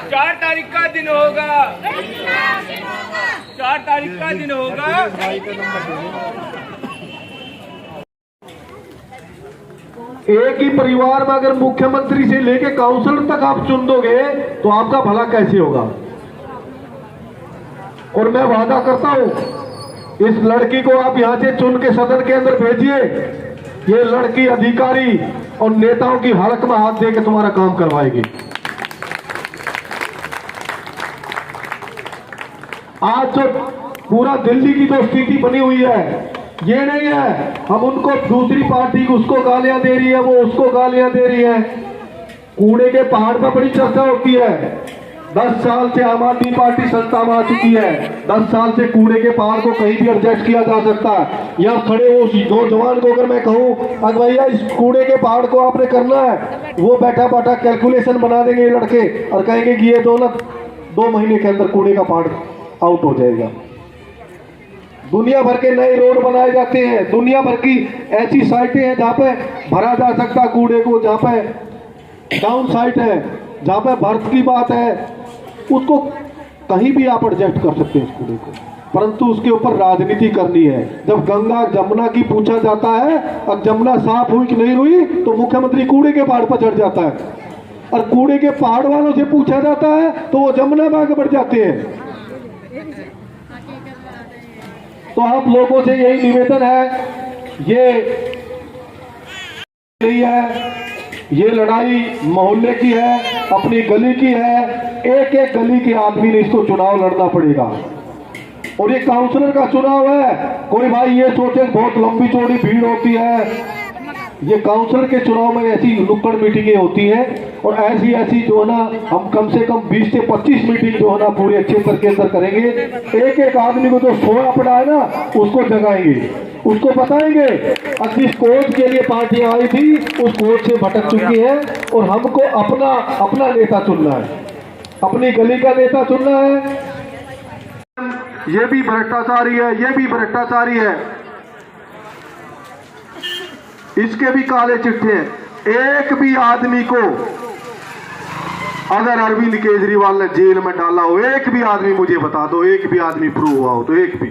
4 तारीख का दिन होगा, 4 तारीख का दिन होगा। एक ही परिवार में अगर मुख्यमंत्री से लेके काउंसलर तक आप चुन दोगे तो आपका भला कैसे होगा। और मैं वादा करता हूं, इस लड़की को आप यहां से चुन के सदन के अंदर भेजिए। ये लड़की अधिकारी और नेताओं की हलक में हाथ दे के तुम्हारा काम करवाएगी। आज जो पूरा दिल्ली की जो स्थिति बनी हुई है, ये नहीं है हम उनको दूसरी पार्टी को उसको गालियां दे रही है, वो उसको गालियां दे रही है। कूड़े के पहाड़ पर बड़ी चर्चा होती है। 10 साल से आम आदमी पार्टी सत्ता में आ चुकी है। 10 साल से कूड़े के पहाड़ को कहीं भी एडजस्ट किया जा सकता है। यहाँ खड़े हो नौजवान को अगर मैं कहूँ अगर भैया इस कूड़े के पहाड़ को आपने करना है, वो बैठा बैठा कैलकुलेशन बना देंगे ये लड़के और कहेंगे कि ये 2 महीने के अंदर कूड़े का पहाड़ आउट हो जाएगा। दुनिया भर के नए रोड बनाए जाते हैं, दुनिया भर की ऐसी साइटें हैं जहाँ पे भरा जा सकता है कूड़े को, जहाँ पे डाउन साइट है, जहाँ पे बर्थ की बात है, उसको कहीं भी आप एडजस्ट कर सकते हैं इस कूड़े को। परंतु उसके ऊपर राजनीति करनी है। जब गंगा जमुना की पूछा जाता है, अब जमुना साफ हुई कि नहीं हुई, तो मुख्यमंत्री कूड़े के पहाड़ पर चढ़ जाता है, और कूड़े के पहाड़ वालों से पूछा जाता है तो वो जमुना में आगे बढ़ जाते हैं। तो आप लोगों से यही निवेदन है, ये लड़ाई मोहल्ले की है, अपनी गली की है। एक एक गली के आदमी ने इसको चुनाव लड़ना पड़ेगा। और ये काउंसलर का चुनाव है। कोई भाई ये सोचे बहुत लंबी चौड़ी भीड़ होती है, ये काउंसलर के चुनाव में ऐसी नुक्कड़ मीटिंगें होती हैं और ऐसी जो है ना, हम कम से कम 20 से 25 मीटिंग जो है ना पूरे क्षेत्र के अंदर करेंगे। एक एक आदमी को जो सोया पड़ा है ना उसको जगाएंगे, उसको बताएंगे जिस कोच के लिए पार्टियां आई थी उस कोच से भटक चुकी है और हमको अपना नेता चुनना है, अपनी गली का नेता चुनना है। ये भी भ्रष्टाचारी है, ये भी भ्रष्टाचारी है, इसके भी काले चिट्ठे हैं। एक भी आदमी को अगर अरविंद केजरीवाल ने जेल में डाला हो, एक भी आदमी मुझे बता दो, एक भी आदमी प्रूव हुआ हो तो, एक भी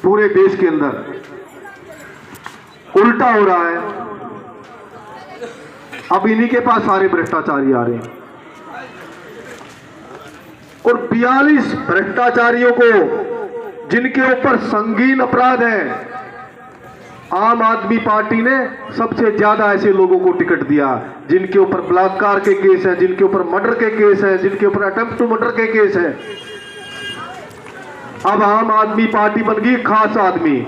पूरे देश के अंदर। उल्टा हो रहा है, अब इन्हीं के पास सारे भ्रष्टाचारी आ रहे हैं। और 42 भ्रष्टाचारियों को जिनके ऊपर संगीन अपराध है, आम आदमी पार्टी ने सबसे ज्यादा ऐसे लोगों को टिकट दिया जिनके ऊपर बलात्कार के केस है, जिनके ऊपर मर्डर के केस है, जिनके ऊपर अटेम्प्ट टू मर्डर के केस है। अब आम आदमी पार्टी बन गई खास आदमी,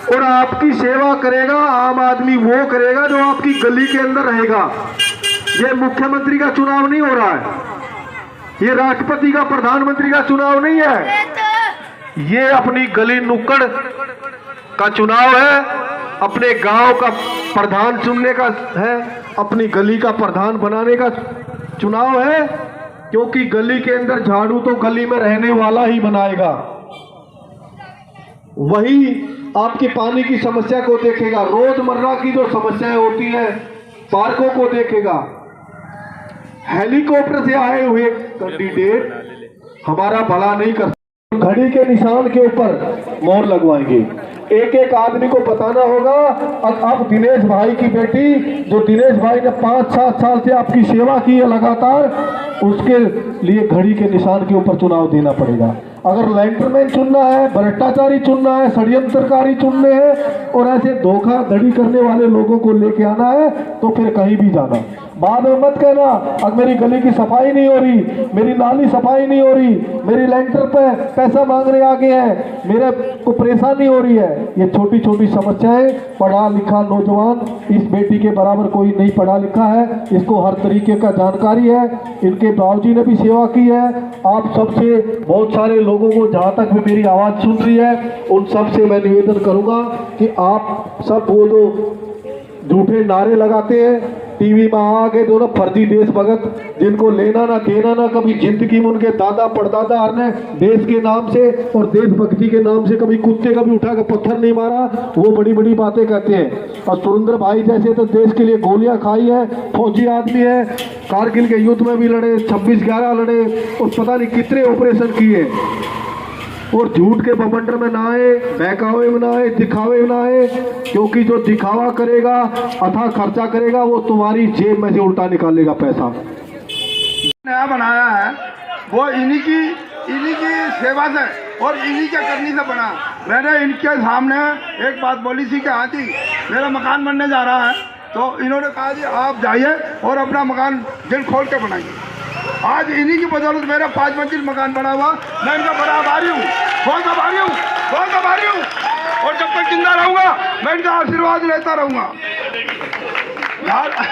और आपकी सेवा करेगा आम आदमी वो करेगा जो आपकी गली के अंदर रहेगा। ये मुख्यमंत्री का चुनाव नहीं हो रहा है, ये राष्ट्रपति का प्रधानमंत्री का चुनाव नहीं है, ये अपनी गली नुक्कड़ का चुनाव है, अपने गांव का प्रधान चुनने का है, अपनी गली का प्रधान बनाने का चुनाव है। क्योंकि गली के अंदर झाड़ू तो गली में रहने वाला ही बनाएगा, वही आपकी पानी की समस्या को देखेगा, रोजमर्रा की जो समस्याएं होती हैं पार्कों को देखेगा। हेलीकॉप्टर से आए हुए कैंडिडेट हमारा भला नहीं कर, घड़ी के निशान के ऊपर मोहर लगवाएंगे। एक एक आदमी को बताना होगा। अब दिनेश भाई की बेटी, जो दिनेश भाई ने 5-7 साल से आपकी सेवा की है लगातार, उसके लिए घड़ी के निशान के ऊपर चुनाव देना पड़ेगा। अगर लैंडरमैन चुनना है, भ्रष्टाचारी चुनना है, षड्यंत्रकारी चुनने हैं और ऐसे धोखाधड़ी करने वाले लोगों को लेके आना है तो फिर कहीं भी जाना। बाद में मत कहना अब मेरी गली की सफाई नहीं हो रही, मेरी नाली सफाई नहीं हो रही, मेरी लैंटर पे पैसा मांगने आ गए हैं, मेरे को परेशानी हो रही है। ये छोटी छोटी समस्याएं, पढ़ा लिखा नौजवान, इस बेटी के बराबर कोई नहीं पढ़ा लिखा है, इसको हर तरीके का जानकारी है। इनके बाबूजी ने भी सेवा की है। आप सबसे, बहुत सारे लोगों को जहाँ तक भी मेरी आवाज़ सुन रही है, उन सब से मैं निवेदन करूँगा कि आप सब वो जो झूठे नारे लगाते हैं, टीवी में आके जो ना फर्जी देशभक्त जिनको लेना ना देना ना, कभी जिंदगी में उनके दादा परदादा ने देश के नाम से और देशभक्ति के नाम से कभी कुत्ते कभी उठा के पत्थर नहीं मारा, वो बड़ी बड़ी बातें कहते हैं। और सुरेंद्र भाई जैसे तो देश के लिए गोलियां खाई है, फौजी आदमी है, कारगिल के युद्ध में भी लड़े, 26/11 लड़े और पता नहीं कितने ऑपरेशन किए। और झूठ के बवंडर में ना आए, बहकावे में ना आए, दिखावे में ना आए, क्योंकि जो दिखावा करेगा अथा खर्चा करेगा वो तुम्हारी जेब में से उल्टा निकालेगा पैसा। नया बनाया है वो इन्हीं की सेवा से और इन्हीं के करनी से बना। मैंने इनके सामने एक बात बोली थी कि हाँ जी मेरा मकान बनने जा रहा है, तो इन्होंने कहा जी आप जाइए और अपना मकान दिल खोल के बनाइए। आज इन्हीं की बदौलत मेरा 5 मंजिल मकान बना हुआ। मैं इनका बड़ा आभारी हूँ, बहुत आभारी हूँ, बहुत आभारी हूँ। और जब तक जिंदा रहूँगा मैं इनका आशीर्वाद लेता रहूँगा।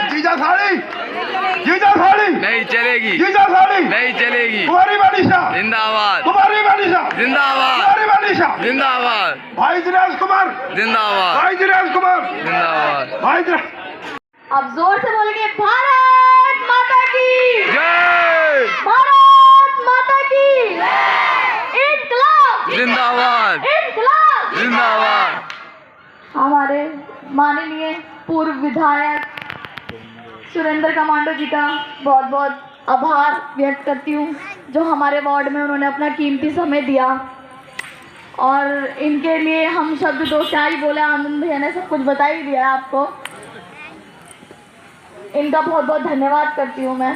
जीजा साड़ी नहीं चलेगी, जीजा साड़ी नहीं चलेगी। कुमारी बालिशा जिंदाबाद, कुमारी बालिशा जिंदाबाद, कुमारी बालिशा जिंदाबाद, भाई दिनेश कुमार जिंदाबाद, भाई दिनेश कुमार जिंदाबाद। भाई दिनेश। अब जोर से बोलेंगे भारत माता की जय, भारत माता की इनकलाब जिंदाबाद, इनकलाब। जिंदाबाद। हमारे माननीय पूर्व विधायक सुरेंद्र कमांडो जी का बहुत बहुत आभार व्यक्त करती हूँ, जो हमारे वार्ड में उन्होंने अपना कीमती समय दिया। और इनके लिए हम शब्द दो क्या ही बोले, आनंद भैया ने सब कुछ बता ही दिया है आपको। इनका बहुत बहुत धन्यवाद करती हूँ मैं।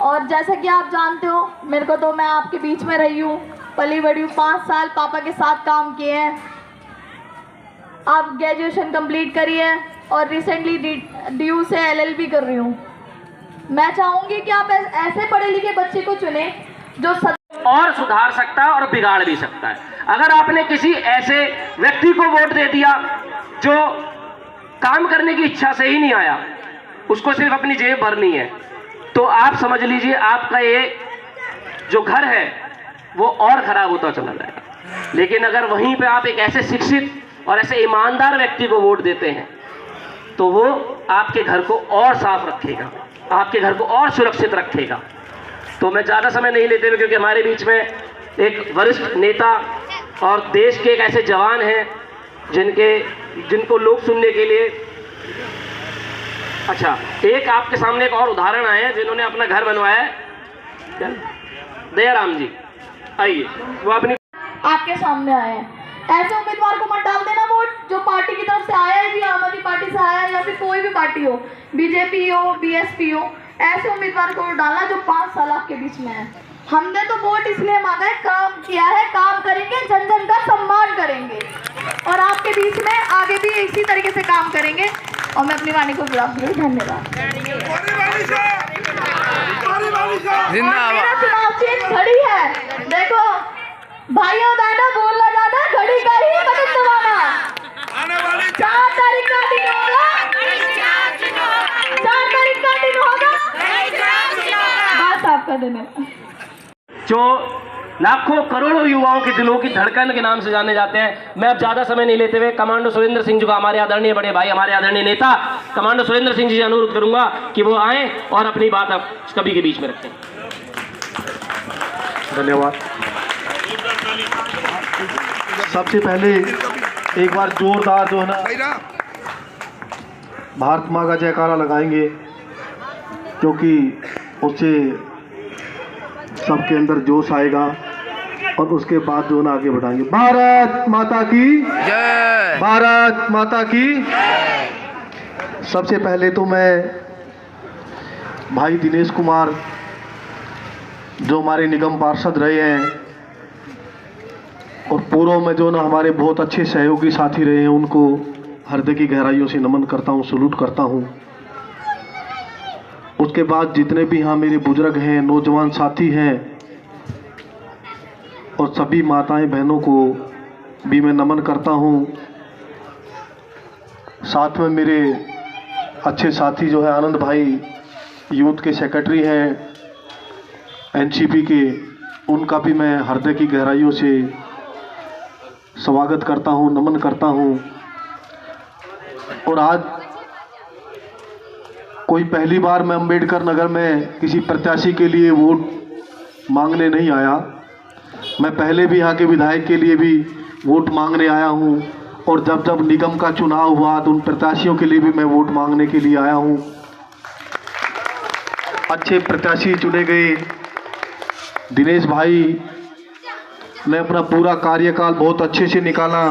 और जैसा कि आप जानते हो, मेरे को तो मैं आपके बीच में रही हूँ, पली बड़ी हूँ, 5 साल पापा के साथ काम किए हैं। आप ग्रेजुएशन कंप्लीट करी है और रिसेंटली DU से LLB कर रही हूँ। मैं चाहूँगी कि आप ऐसे पढ़े लिखे बच्चे को चुने जो और सुधार सकता है और बिगाड़ भी सकता है। अगर आपने किसी ऐसे व्यक्ति को वोट दे दिया जो काम करने की इच्छा से ही नहीं आया, उसको सिर्फ अपनी जेब भरनी है, तो आप समझ लीजिए आपका ये जो घर है वो और खराब होता चला जाएगा। लेकिन अगर वहीं पे आप एक ऐसे शिक्षित और ऐसे ईमानदार व्यक्ति को वोट देते हैं तो वो आपके घर को और साफ रखेगा, आपके घर को और सुरक्षित रखेगा। तो मैं ज़्यादा समय नहीं लेते हुए, क्योंकि हमारे बीच में एक वरिष्ठ नेता और देश के एक ऐसे जवान हैं जिनको लोग सुनने के लिए। अच्छा, एक आपके सामने एक और उदाहरण आए हैं जिन्होंने अपना घर बनवाया है, दयाराम जी, आइए वो अपनी आपके सामने आए हैं। ऐसे उम्मीदवार को मत डाल देना वोट जो पार्टी की तरफ से आया है, भी आम आदमी पार्टी से आया है या फिर कोई भी पार्टी हो, BJP हो, BSP हो, ऐसे उम्मीदवार को वोट डालना जो 5 साल आपके बीच में है। हमने तो वोट इसलिए मांगा है, काम किया है, काम करेंगे, जन जन का सम्मान करेंगे और आपके बीच में आगे भी इसी तरीके से काम करेंगे। और मैं अपनी वाणी को विराम दूँ। धन्यवाद। जिंदाबाद। चुनाव चिन्ह घड़ी है, देखो भाइयों दादा बोलना ज्यादा, घड़ी का ही बटन दबाना। 4 तारीख का दिन होगा, 4 तारीख का दिन होगा, बात आपका दिन है। जो लाखों करोड़ों युवाओं के दिलों की धड़कन के नाम से जाने जाते हैं। मैं अब ज़्यादा समय नहीं लेते हुए कमांडो सुरेंद्र सिंह जी को, हमारे आदरणीय बड़े भाई, हमारे आदरणीय नेता कमांडो सुरेंद्र सिंह जी से अनुरोध करूंगा कि वो आएँ और अपनी बात आप सभी के बीच में रखें। धन्यवाद। सबसे पहले एक बार जोरदार जो है ना भारत माँ का जयकारा लगाएंगे, क्योंकि उससे सबके अंदर जोश आएगा और उसके बाद जो है ना आगे बढ़ाएंगे। भारत माता की जय, भारत माता की। सबसे पहले तो मैं भाई दिनेश कुमार जो हमारे निगम पार्षद रहे हैं और पूर्व में जो ना हमारे बहुत अच्छे सहयोगी साथी रहे हैं, उनको हृदय की गहराइयों से नमन करता हूँ, सलूट करता हूँ। उसके बाद जितने भी यहाँ मेरे बुजुर्ग हैं, नौजवान साथी हैं और सभी माताएं बहनों को भी मैं नमन करता हूँ। साथ में मेरे अच्छे साथी जो है आनंद भाई, यूथ के सेक्रेटरी हैं NCP के, उनका भी मैं हृदय की गहराइयों से स्वागत करता हूं, नमन करता हूं। और आज कोई पहली बार मैं अम्बेडकर नगर में किसी प्रत्याशी के लिए वोट मांगने नहीं आया। मैं पहले भी यहाँ के विधायक के लिए भी वोट मांगने आया हूँ, और जब जब निगम का चुनाव हुआ तो उन प्रत्याशियों के लिए भी मैं वोट मांगने के लिए आया हूँ। अच्छे प्रत्याशी चुने गए। दिनेश भाई ने अपना पूरा कार्यकाल बहुत अच्छे से निकाला।